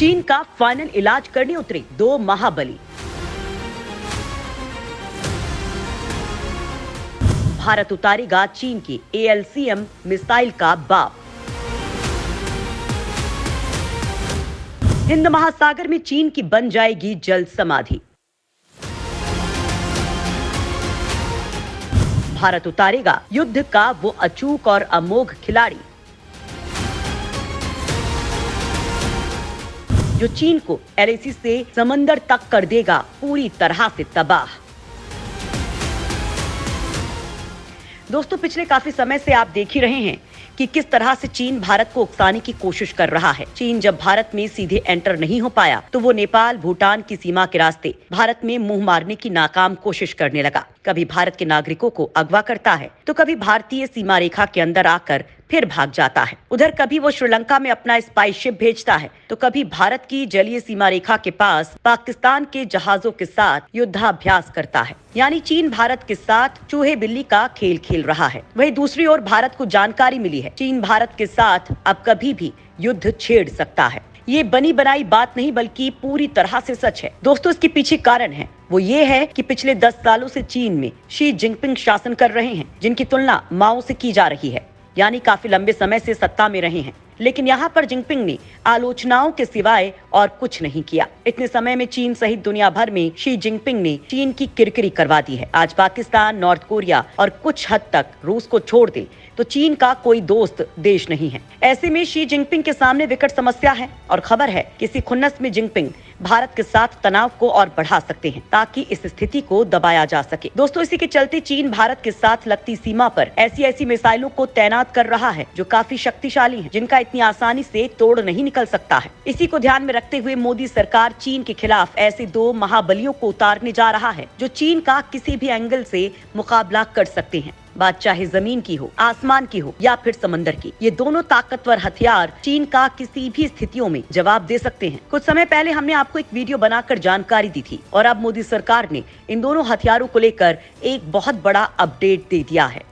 चीन का फाइनल इलाज करने उतरे 2 महाबली। भारत उतारेगा चीन की ALCM मिसाइल का बाप। हिंद महासागर में चीन की बन जाएगी जल समाधि। भारत उतारेगा युद्ध का वो अचूक और अमोघ खिलाड़ी जो चीन को LAC से समंदर तक कर देगा पूरी तरह से तबाह। दोस्तों, पिछले काफी समय से आप देख ही रहे हैं कि किस तरह से चीन भारत को उकसाने की कोशिश कर रहा है। चीन जब भारत में सीधे एंटर नहीं हो पाया तो वो नेपाल भूटान की सीमा के रास्ते भारत में मुंह मारने की नाकाम कोशिश करने लगा। कभी भारत के नागरिकों को अगवा करता है तो कभी भारतीय सीमा रेखा के अंदर आकर फिर भाग जाता है। उधर कभी वो श्रीलंका में अपना स्पाई शिप भेजता है तो कभी भारत की जलीय सीमा रेखा के पास पाकिस्तान के जहाजों के साथ युद्धाभ्यास करता है। यानी चीन भारत के साथ चूहे बिल्ली का खेल खेल रहा है। वहीं दूसरी ओर भारत को जानकारी मिली है चीन भारत के साथ अब कभी भी युद्ध छेड़ सकता है। ये बनी बनाई बात नहीं बल्कि पूरी तरह से सच है। दोस्तों, इसके पीछे कारण है वो ये है कि पिछले 10 सालों से चीन में शी जिनपिंग शासन कर रहे हैं, जिनकी तुलना माओ से की जा रही है। यानी काफी लंबे समय से सत्ता में रहे हैं, लेकिन यहाँ पर जिनपिंग ने आलोचनाओं के सिवाय और कुछ नहीं किया। इतने समय में चीन सहित दुनिया भर में शी जिनपिंग ने चीन की किरकिरी करवा दी है। आज पाकिस्तान, नॉर्थ कोरिया और कुछ हद तक रूस को छोड़ दे तो चीन का कोई दोस्त देश नहीं है। ऐसे में शी जिनपिंग के सामने विकट समस्या है और खबर है किसी खुन्नस में जिनपिंग भारत के साथ तनाव को और बढ़ा सकते हैं ताकि इस स्थिति को दबाया जा सके। दोस्तों, इसी के चलते चीन भारत के साथ लगती सीमा पर ऐसी मिसाइलों को तैनात कर रहा है जो काफी शक्तिशाली हैं, जिनका इतनी आसानी से तोड़ नहीं निकल सकता है। इसी को ध्यान में रखते हुए मोदी सरकार चीन के खिलाफ ऐसे 2 महाबलियों को उतारने जा रहा है जो चीन का किसी भी एंगल से मुकाबला कर सकते हैं। बात चाहे जमीन की हो, आसमान की हो या फिर समंदर की, ये दोनों ताकतवर हथियार चीन का किसी भी स्थितियों में जवाब दे सकते हैं। कुछ समय पहले हमने आपको एक वीडियो बनाकर जानकारी दी थी और अब मोदी सरकार ने इन दोनों हथियारों को लेकर एक बहुत बड़ा अपडेट दे दिया है।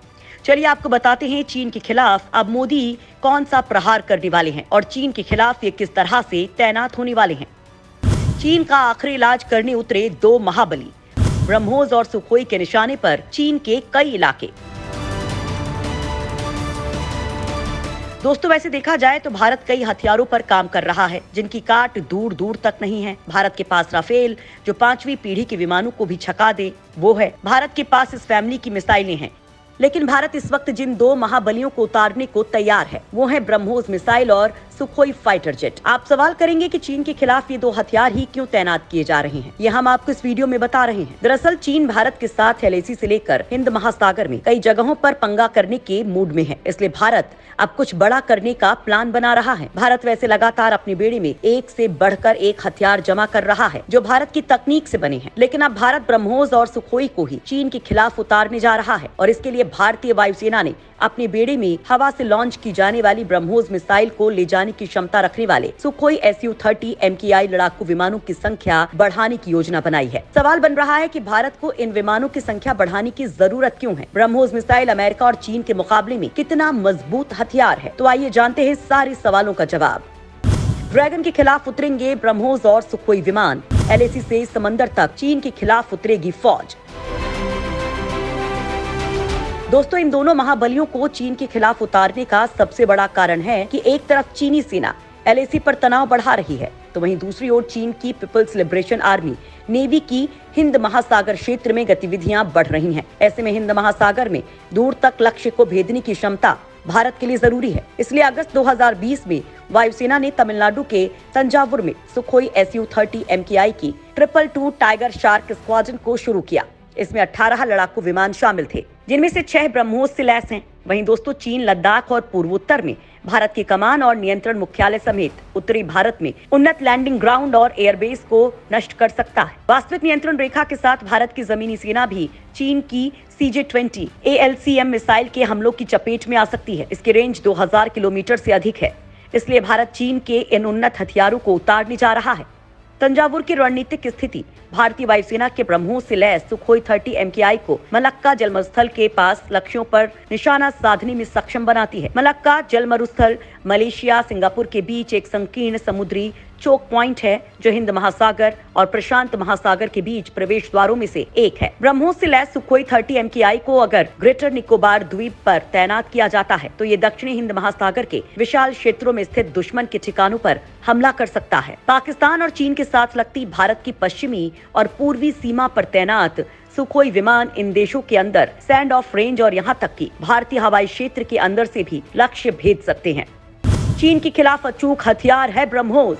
चलिए आपको बताते हैं चीन के खिलाफ अब मोदी कौन सा प्रहार करने वाले हैं और चीन के खिलाफ ये किस तरह से तैनात होने वाले हैं। चीन का आखिरी इलाज करने उतरे 2 महाबली। ब्रह्मोस और सुखोई के निशाने पर चीन के कई इलाके। दोस्तों, वैसे देखा जाए तो भारत कई हथियारों पर काम कर रहा है जिनकी काट दूर दूर तक नहीं है। भारत के पास राफेल जो 5वीं पीढ़ी के विमानों को भी छका दे वो है। भारत के पास इस फैमिली की मिसाइलें हैं। लेकिन भारत इस वक्त जिन 2 महाबलियों को उतारने को तैयार है वो है ब्रह्मोस मिसाइल और सुखोई फाइटर जेट। आप सवाल करेंगे कि चीन के खिलाफ ये 2 हथियार ही क्यों तैनात किए जा रहे हैं, ये हम आपको इस वीडियो में बता रहे हैं। दरअसल चीन भारत के साथ LAC से लेकर हिंद महासागर में कई जगहों पर पंगा करने के मूड में है, इसलिए भारत अब कुछ बड़ा करने का प्लान बना रहा है। भारत वैसे लगातार अपने बेड़े में एक से बढ़कर एक हथियार जमा कर रहा है जो भारत की तकनीक से बने हैं, लेकिन अब भारत ब्रह्मोस और सुखोई को ही चीन के खिलाफ उतारने जा रहा है और इसके लिए भारतीय वायुसेना ने अपने बेड़े में हवा से लॉन्च की जाने वाली ब्रह्मोस मिसाइल को ले जाने की क्षमता रखने वाले सुखोई Su-30 MKI लड़ाकू विमानों की संख्या बढ़ाने की योजना बनाई है। सवाल बन रहा है कि भारत को इन विमानों की संख्या बढ़ाने की जरूरत क्यों है। ब्रह्मोस मिसाइल अमेरिका और चीन के मुकाबले में कितना मजबूत हथियार है, तो आइए जानते हैं सारे सवालों का जवाब। ड्रैगन के खिलाफ उतरेंगे ब्रह्मोस और सुखोई विमान। LAC से समंदर तक चीन के खिलाफ उतरेगी फौज। दोस्तों, इन दोनों महाबलियों को चीन के खिलाफ उतारने का सबसे बड़ा कारण है कि एक तरफ चीनी सेना LAC पर तनाव बढ़ा रही है तो वहीं दूसरी ओर चीन की पीपल्स लिबरेशन आर्मी नेवी की हिंद महासागर क्षेत्र में गतिविधियां बढ़ रही हैं। ऐसे में हिंद महासागर में दूर तक लक्ष्य को भेदने की क्षमता भारत के लिए जरूरी है। इसलिए अगस्त 2020 में वायुसेना ने तमिलनाडु के तंजावुर में सुखोई Su-30 MKI की 222 टाइगर शार्क स्क्वाड्रन को शुरू किया। इसमें 18 लड़ाकू विमान शामिल थे जिनमें से 6 ब्रह्मोस से लैस हैं। वहीं दोस्तों, चीन लद्दाख और पूर्वोत्तर में भारत की कमान और नियंत्रण मुख्यालय समेत उत्तरी भारत में उन्नत लैंडिंग ग्राउंड और एयरबेस को नष्ट कर सकता है। वास्तविक नियंत्रण रेखा के साथ भारत की जमीनी सेना भी चीन की CJ-20 ALCM मिसाइल के हमलों की चपेट में आ सकती है। इसकी रेंज 2000 किलोमीटर से अधिक है, इसलिए भारत चीन के इन उन्नत हथियारों को उतारने जा रहा है। तंजावुर की रणनीतिक स्थिति भारतीय वायुसेना के ब्रह्मोस से लैस सुखोई 30 MKI को मलक्का जलमरुस्थल के पास लक्ष्यों पर निशाना साधने में सक्षम बनाती है। मलक्का जलमरुस्थल मलेशिया सिंगापुर के बीच एक संकीर्ण समुद्री चोक पॉइंट है जो हिंद महासागर और प्रशांत महासागर के बीच प्रवेश द्वारों में से एक है। ब्रह्मोस से लैस सुखोई 30 MKI को अगर ग्रेटर निकोबार द्वीप पर तैनात किया जाता है तो ये दक्षिणी हिंद महासागर के विशाल क्षेत्रों में स्थित दुश्मन के ठिकानों पर हमला कर सकता है। पाकिस्तान और चीन के साथ लगती भारत की पश्चिमी और पूर्वी सीमा पर तैनात सुखोई विमान इन देशों के अंदर सैंड ऑफ रेंज और यहाँ तक कि भारतीय हवाई क्षेत्र के अंदर से भी लक्ष्य भेद सकते हैं। चीन के खिलाफ अचूक हथियार है ब्रह्मोस।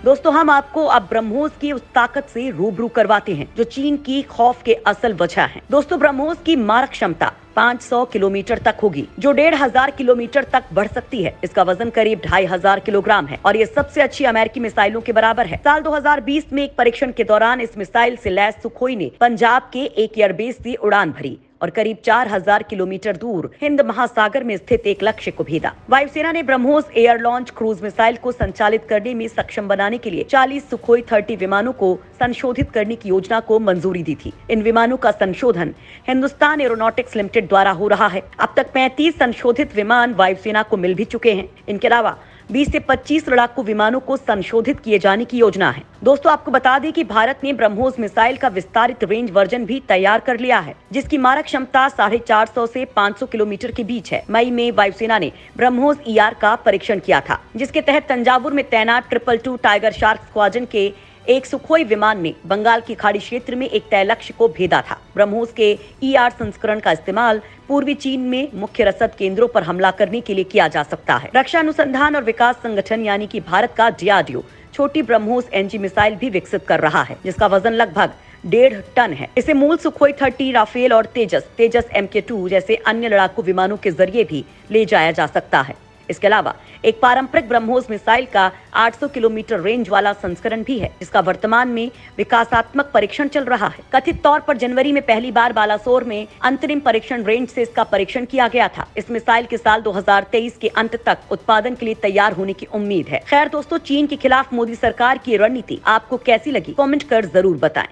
दोस्तों, हम आपको अब ब्रह्मोस की उस ताकत से रूबरू करवाते हैं जो चीन की खौफ के असल वजह है। दोस्तों, ब्रह्मोस की मारक क्षमता 500 किलोमीटर तक होगी, जो 1500 किलोमीटर तक बढ़ सकती है। इसका वजन करीब 2500 किलोग्राम है और ये सबसे अच्छी अमेरिकी मिसाइलों के बराबर है। साल 2020 में एक परीक्षण के दौरान इस मिसाइल से लैस सुखोई ने पंजाब के एक एयरबेस से उड़ान भरी और करीब 4000 किलोमीटर दूर हिंद महासागर में स्थित एक लक्ष्य को भेदा। वायुसेना ने BrahMos air launch cruise missile को संचालित करने में सक्षम बनाने के लिए 40 सुखोई 30 विमानों को संशोधित करने की योजना को मंजूरी दी थी। इन विमानों का संशोधन हिंदुस्तान एरोनॉटिक्स लिमिटेड द्वारा हो रहा है। अब तक 35 संशोधित विमान वायुसेना को मिल भी चुके हैं। इनके अलावा 20 से 25 लड़ाकू विमानों को संशोधित किए जाने की योजना है। दोस्तों, आपको बता दें कि भारत ने ब्रह्मोस मिसाइल का विस्तारित रेंज वर्जन भी तैयार कर लिया है, जिसकी मारक क्षमता 450 से 500 किलोमीटर के बीच है। मई में वायुसेना ने ब्रह्मोस ER का परीक्षण किया था, जिसके तहत तंजावुर में तैनात 222 टाइगर शार्क स्क्वाड्रन के एक सुखोई विमान ने बंगाल की खाड़ी क्षेत्र में एक तय लक्ष्य को भेदा था। ब्रह्मोस के ER संस्करण का इस्तेमाल पूर्वी चीन में मुख्य रसद केंद्रों पर हमला करने के लिए किया जा सकता है। रक्षा अनुसंधान और विकास संगठन यानी कि भारत का DRDO छोटी ब्रह्मोस NG मिसाइल भी विकसित कर रहा है, जिसका वजन लगभग 1.5 टन है। इसे मूल सुखोई 30, राफेल और तेजस MK2 जैसे अन्य लड़ाकू विमानों के जरिए भी ले जाया जा सकता है। इसके अलावा एक पारंपरिक ब्रह्मोस मिसाइल का 800 किलोमीटर रेंज वाला संस्करण भी है, जिसका वर्तमान में विकासात्मक परीक्षण चल रहा है। कथित तौर पर जनवरी में पहली बार बालासोर में अंतरिम परीक्षण रेंज से इसका परीक्षण किया गया था। इस मिसाइल के साल 2023 के अंत तक उत्पादन के लिए तैयार होने की उम्मीद है। खैर दोस्तों, चीन के खिलाफ मोदी सरकार की रणनीति आपको कैसी लगी, कमेंट कर जरूर बताएं।